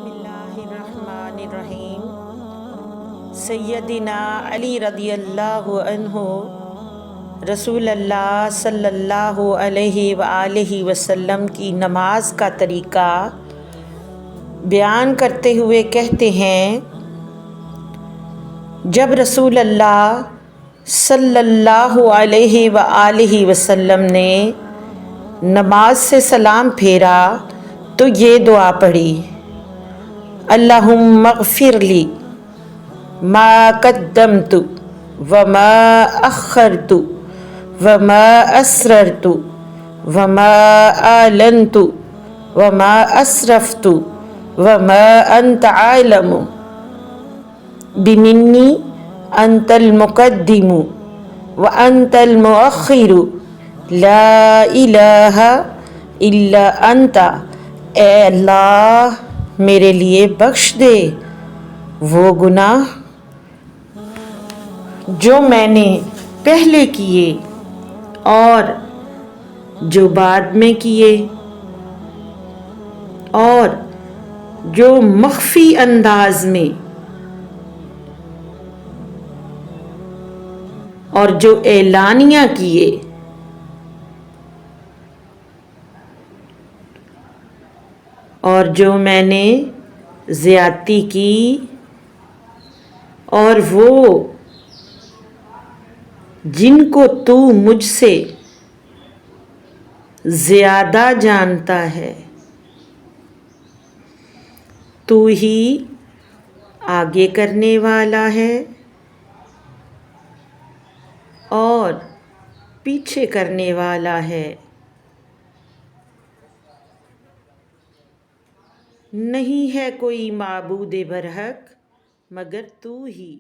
بسم اللہ الرحمن الرحیم۔ سیدنا علی رضی اللہ عنہ رسول اللہ صلی اللہ علیہ وآلہ وسلم کی نماز کا طریقہ بیان کرتے ہوئے کہتے ہیں، جب رسول اللہ صلی اللہ علیہ وآلہ وسلم نے نماز سے سلام پھیرا تو یہ دعا پڑھی: اللہم اغفر لی ما قدمت وما اخرت وما اسررت وما اعلنت وما اسرفت وما انت عالم بمنی انت المقدم وانت المؤخر لا الہ الا انت۔ اے اللہ میرے لیے بخش دے وہ گناہ جو میں نے پہلے کیے اور جو بعد میں کیے، اور جو مخفی انداز میں اور جو اعلانیہ کیے، اور جو میں نے زیادتی کی، اور وہ جن کو تو مجھ سے زیادہ جانتا ہے۔ تو ہی آگے کرنے والا ہے اور پیچھے کرنے والا ہے، نہیں ہے کوئی معبود برحق مگر تو ہی۔